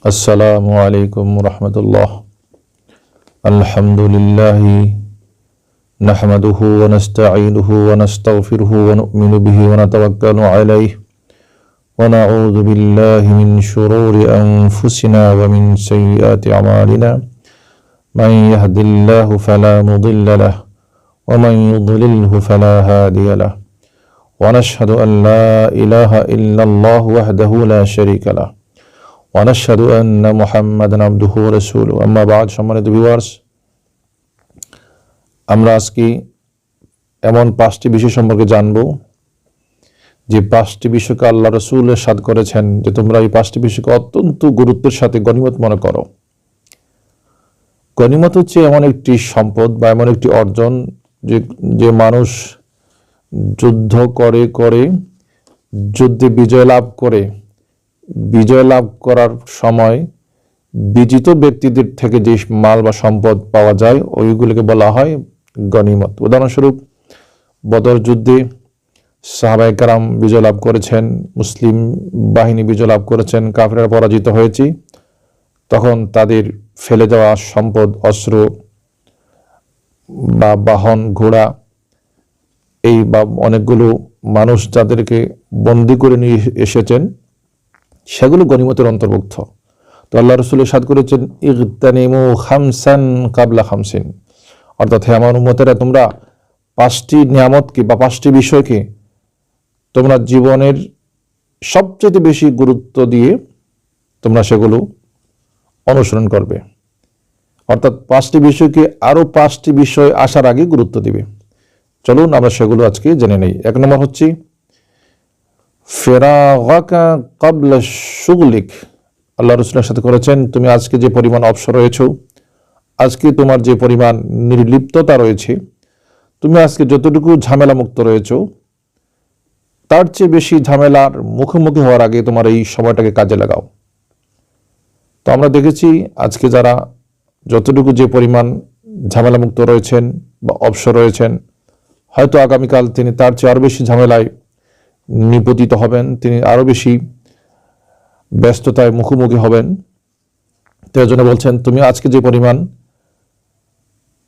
আসসালামু আলাইকুম রহমতুল্লাহ। আলহামদুলিল্লাহি নাহমাদুহু ওয়া নাস্তাঈনুহু ওয়া নাস্তাগফিরুহু ওয়া নু'মিনু বিহি ওয়া নাতাওয়াক্কালু আলাইহি ওয়া নাউযু বিল্লাহি মিন শুরুরি আনফুসিনা ওয়া মিন সাইয়্যাতি আমালিনা মান ইয়াহদিল্লাহু ফালা মুদিল্লা লাহু ওয়া মান ইউদ্লিলহু ফালা হাদিয়া লাহু ওয়া নাশহাদু আন লা ইলাহা ইল্লাল্লাহু ওয়াহদাহু লা শারীকা লাহু ওয়া নাশহাদু আন্না মুহাম্মাদান আবদুহু ওয়া রাসূলুহু। আম্মা বা'দ। সম্মানিত ভিউয়ার্স, আমরা আজকে এমন 5টি বিষয় সম্পর্কে জানব যে 5টি বিষয়কে আল্লাহ রাসূল ইরশাদ করেছেন যে তোমরা এই 5টি বিষয়কে অত্যন্ত গুরুত্বের সাথে গনিমত মনে করো। গনিমত হচ্ছে এমন একটি সম্পদ বা এমন একটি অর্জন যে মানুষ যুদ্ধ করে যুদ্ধে বিজয় লাভ করার সময় বিজিত ব্যক্তিদের থেকে যে মাল বা সম্পদ পাওয়া যায় ওইগুলোকে বলা হয় গনিমত। উদাহরণস্বরূপ, বদর যুদ্ধে সাহাবায়ে কেরাম বিজয় লাভ করেছেন, মুসলিম বাহিনী বিজয় লাভ করেছেন, কাফেররা পরাজিত হয়েছে, তখন তাদের ফেলে দেওয়া সম্পদ, অস্ত্র বা বাহন, ঘোড়া, এই বা অনেকগুলো মানুষ যাদেরকে বন্দী করে নিয়ে এসেছেন সেগুলো গনিমতের অন্তর্ভুক্ত। তো আল্লাহ রাসূল ইরশাদ করেছেন, ইগতানিমু খামসান কাবলা খামসিন, অর্থাৎ হে আমার উম্মতেরা, তোমরা 5টি নিয়ামতকে বা 5টি বিষয়কে তোমরা জীবনের সবচেয়ে বেশি গুরুত্ব দিয়ে তোমরা সেগুলো অনুসরণ করবে। অর্থাৎ 5টি বিষয়কে আরো 5টি বিষয় আসার আগে গুরুত্ব দিবে। চলুন আমরা সেগুলো আজকে জেনে নেই। 1 নম্বর হচ্ছে ফেরাগাকা ক্বাবলা শুগলিক। আল্লাহ রাসূলের সাথে করেছেন, তুমি আজকে যে পরিমাণ অবসর রয়েছো, আজকে তোমার যে পরিমাণ নির্লিপ্ততা রয়েছে, তুমি আজকে যতটুকু ঝামেলা মুক্ত রয়েছো, তার চেয়ে বেশি ঝামেলার মুখোমুখি হওয়ার আগে তোমার এই সময়টাকে কাজে লাগাও। তো আমরা দেখেছি আজকে যারা যতটুকু যে পরিমাণ ঝামেলা মুক্ত রয়েছেন বা অবসর রয়েছেন, হয়তো আগামীকাল তিনি তার চেয়ে আরো বেশি ঝামেলায় নিপতিত হবেন, তিনি আরো বেশি ব্যস্ততায় মুখোমুখি হবেন। তো এর জন্য বলছেন, তুমি আজকে যে পরিমাণ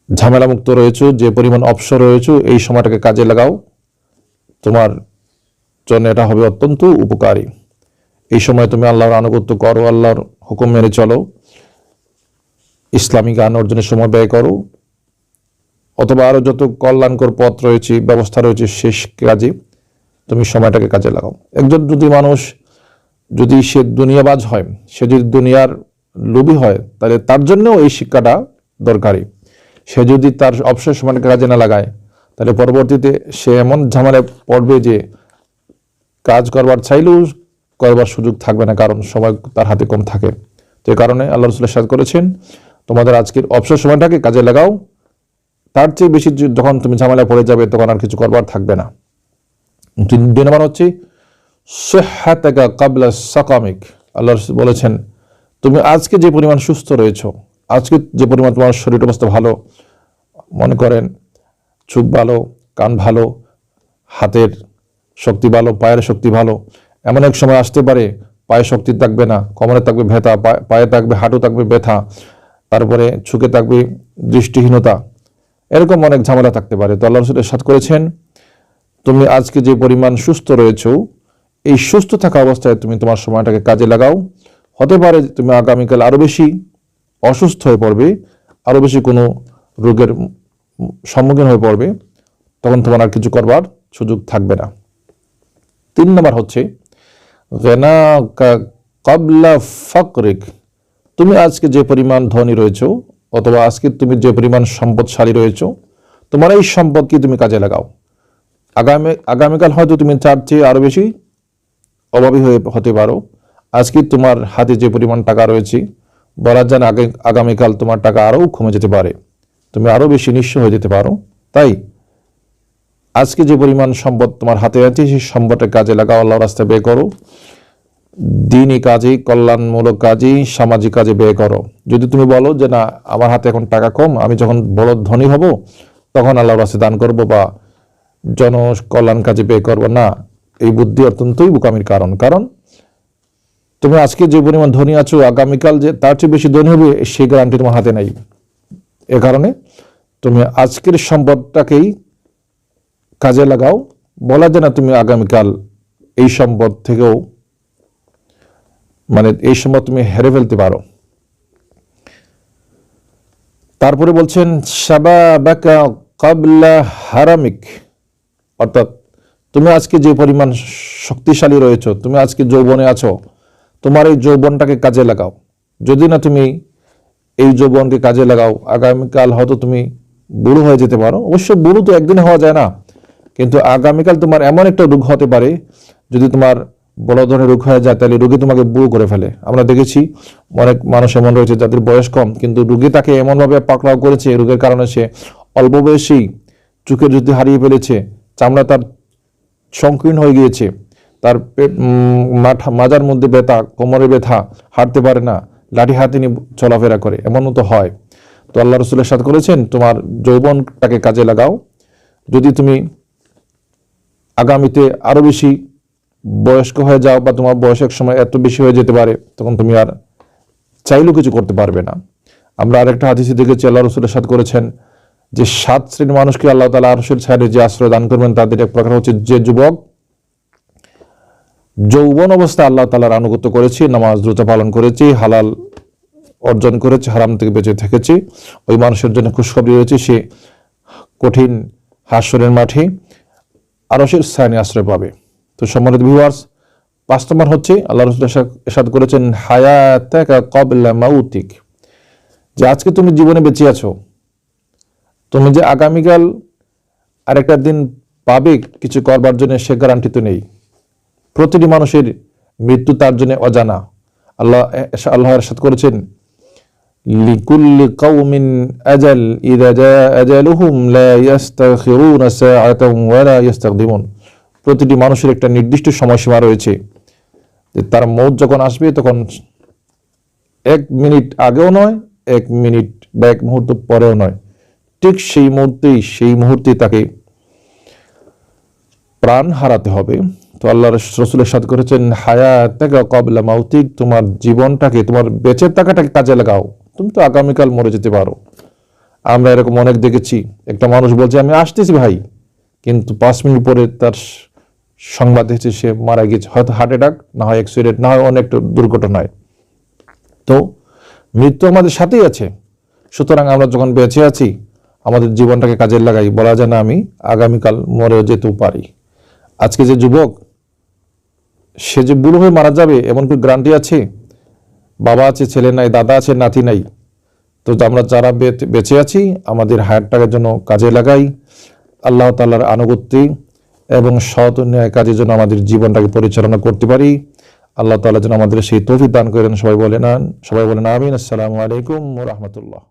ঝামেলা মুক্ত রয়েছো, যে পরিমাণ অবসর রয়েছো, এই সময়টাকে কাজে লাগাও, তোমার জন্য এটা হবে অত্যন্ত উপকারী। এই সময় তুমি আল্লাহর আনুগত্য করো, আল্লাহর হুকুম মেনে চলো, ইসলামী জ্ঞান অর্জনের সময় ব্যয় করো, অথবা আরো যত কল্যাণকর পথ রয়েছে, ব্যবস্থা রয়েছে, শেষ কাজে তুমি সময়টাকে কাজে লাগাও। একজন যদি মানুষ যদি সে দুনিয়াবাজ হয়, সে যদি দুনিয়ার লোভী হয়, তাহলে তার জন্যও এই শিক্ষাটা দরকারি। সে যদি তার অবসর সময়টাকে কাজে না লাগায়, তাহলে পরবর্তীতে সে এমন ঝামেলায় পড়বে যে কাজ করবার চাইলেও করবার সুযোগ থাকবে না, কারণ সময় তার হাতে কম থাকে। তো এই কারণে আল্লাহ রাসূল ইরশাদ করেছেন, তোমাদের আজকের অবসর সময়টাকে কাজে লাগাও, তার চেয়ে বেশি যখন তুমি ঝামেলায় পড়ে যাবে তখন আর কিছু করবার থাকবে না। 2 নম্বর হচ্ছে সিহহাতাকা ক্বাবলা সাকামিক। আল্লাহ রাসূল বলেছেন, তুমি আজকে যে পরিমাণ সুস্থ রয়েছো, আজকে যে পরিমাণ তোমার শরীর অবস্থা ভালো, মনে করেন চোখ ভালো, কান ভালো, হাতের শক্তি ভালো, পায়ের শক্তি ভালো, এমন এক সময় আসতে পারে পায়ে শক্তি থাকবে না, কোমরে থাকবে ব্যথা, পায়ে থাকবে, হাঁটু থাকবে ব্যথা, তারপরে চোখে থাকবে দৃষ্টিহীনতা, এরকম অনেক ঝামেলা থাকতে পারে। তো আল্লাহ রাসূল ইরশাদ করেছেন, তুমি আজকে যে পরিমাণ সুস্থ রয়েছো, এই সুস্থ থাকা অবস্থায় তুমি তোমার সময়টাকে কাজে লাগাও। হতে পারে তুমি আগামীকাল আরো বেশি অসুস্থ হয়ে পড়বে, আরো বেশি কোনো রোগের সম্মুখীন হয়ে পড়বে, তখন তোমার আর কিছু করবার সুযোগ থাকবে না। 3 নম্বর হচ্ছে গিনাকা ক্বাবলা ফাকরিক। তুমি আজকে যে পরিমাণ ধনী রয়েছো, অথবা আজকে তুমি যে পরিমাণ সম্পদশালী রয়েছো, তোমার এই সম্পদকে তুমি কাজে লাগাও। আগামীকাল হয়তো তুমি তার চেয়ে আরো বেশি অভাবী হতে পারো। আজকে তোমার হাতে যে পরিমাণ টাকা রয়েছে, বলা যায় না আগামীকাল তোমার টাকা আরও কমে যেতে পারে, তুমি আরো বেশি নিঃস্ব হয়ে যেতে পারো। তাই আজকে যে পরিমাণ সম্পদ তোমার হাতে আছে, সেই সম্পদটা কাজে লাগাও, আল্লাহর রাস্তায় ব্যয় করো, দ্বীনি কাজে, কল্যাণমূলক কাজে, সামাজিক কাজে ব্যয় করো। যদি তুমি বলো যে না, আমার হাতে এখন টাকা কম, আমি যখন বড় ধনী হব তখন আল্লাহর রাস্তায় দান করব বা জনকল্যাণ কাজে ব্যয় করব, না, এই বুদ্ধি অত্যন্তই বোকামির কারণ। তুমি আজকে যে পরিমাণ ধনী আছো, আগামীকাল যে তার চেয়ে বেশি ধনী হবে সেই গ্যারান্টি তোমার হাতে নাই। এ কারণে তুমি আজকের সম্পদটাকেই কাজে লাগাও। বলা যায় না তুমি আগামীকাল এই সম্পদ থেকেও এই সম্পদ তুমি হেরে ফেলতে পারো। তারপরে বলছেন শাবাবাকা ক্বাবলা হারামিক, অর্থাৎ তুমি আজকে যে পরিমাণ শক্তিশালী রয়েছো, তুমি আজকে যৌবনে আছো, তোমার এই যৌবনটাকে কাজে লাগাও। যদি না তুমি এই যৌবনকে কাজে লাগাও, আগামীকাল হয়তো তুমি বুড়ো হয়ে যেতে পারো। অবশ্য বুড়ো তো একদিনে হওয়া যায় না, কিন্তু আগামীকাল তোমার এমন একটা রোগ হতে পারে, যদি তোমার বড় ধরনের রোগ হয়ে যায় তাহলে রোগী তোমাকে বুড়ো করে ফেলে। আমরা দেখেছি অনেক মানুষ এমন রয়েছে যাদের বয়স কম, কিন্তু রোগী তাকে এমনভাবে পাকড়াও করেছে, রোগের কারণে সে অল্প বয়সেই চোখের জ্যোতি হারিয়ে ফেলেছে, চামড়া তার সংকীর্ণ হয়ে গিয়েছে, তার মাজার মধ্যে ব্যথা, কোমরে ব্যথা, হাঁটতে পারে না, লাঠি হাতে নিয়ে চলাফেরা করে, এমনও তো হয়। তো আল্লাহ রসুলের সাথে করেছেন তোমার যৌবনটাকে কাজে লাগাও। যদি তুমি আগামীতে আরো বেশি বয়স্ক হয়ে যাও বা তোমার বয়স এক সময় এত বেশি হয়ে যেতে পারে, তখন তুমি আর চাইলেও কিছু করতে পারবে না। আমরা আরেকটা হাদিসে দেখেছি আল্লাহ রসুলের সাথে করেছেন যে 7 শ্রেণীর মানুষকে আল্লাহ তাআলা আরশের ছায়ায় যে আশ্রয় দান করবেন, তাদের এক প্রকার হচ্ছে যে যুবক যৌবন অবস্থায় আল্লাহ তাআলার আনুগত্য করেছে, নামাজ রোজা পালন করেছে, হালাল অর্জন করেছে, হারাম থেকে বেঁচে থেকেছে, ওই মানুষের জন্য খুশখবরি রয়েছে, সে কঠিন হাসরের মাঠে আরশের ছায়ায় আশ্রয় পাবে। তো সম্মানিত ভিউয়ার্স, 5 নম্বর হচ্ছে আল্লাহ রাসূল ইরশাদ করেছেন হায়াতাকা ক্বাবলা মাউতিক, যে আজকে তুমি জীবনে বেঁচে আছো, তুমি যে আগামীকাল আরেকটা দিন পাবে কিছু করবার জন্য সে গ্যারান্টি তো নেই। প্রতিটি মানুষের মৃত্যু তার জন্য অজানা। আল্লাহ ইরশাদ করেছেন লিকুল্লি কওমিন আজাল ইযা জাআ আজালুহুম লা ইস্তাখিরুনা সাআতান ওয়া লা ইস্তাকদিমুন। প্রতিটি মানুষের একটা নির্দিষ্ট সময়সীমা রয়েছে, যে তার মৌত যখন আসবে তখন 1 মিনিট আগেও নয়, 1 মিনিট বা 1 মুহূর্ত পরেও নয়, ঠিক সেই মুহূর্তেই তাকে প্রাণ হারাতে হবে। তো আল্লাহ রাসূলের সাথে করেছেন হায়াতাকা ক্বাবলা মাউতিক, তোমার জীবনটাকে, তোমার বেঁচে থাকাটাকে কাজে লাগাও, তুমি তো আগামীকাল মরে যেতে পারো। আমরা এরকম অনেক দেখেছি, একটা মানুষ বলছে আমি আসতেছি ভাই, কিন্তু 5 মিনিট পরে তার সংবাদ এসেছে সে মারা গেছে, হয়তো হার্ট অ্যাটাক, না হয় অ্যাক্সিডেন্ট, না হয় অনেক দুর্ঘটনায়। তো মৃত্যু আমাদের সাথেই আছে। সুতরাং আমরা যখন বেঁচে আছি আমাদের জীবনটাকে কাজে লাগাই। বলা যায় না আমি আগামীকাল মরে যেতেও পারি। আজকে যে যুবক সে যে বুড়ো হয়ে মারা যাবে এমন কি গ্যারান্টি আছে? বাবা আছে, ছেলে নাই, দাদা আছে, নাতি নাই। তো আমরা যারা বেঁচে আছি আমাদের হায়াতটাকে যেন কাজে লাগাই, আল্লাহ তাআলার আনুগত্যে এবং সৎ ন্যায় কাজের জন্য আমাদের জীবনটাকে পরিচালনা করতে পারি। আল্লাহ তাআলা যেন আমাদের সেই তৌফিক দান করেন। সবাই বলেন আমিন। আসসালামু আলাইকুম ওয়া রাহমাতুল্লাহ।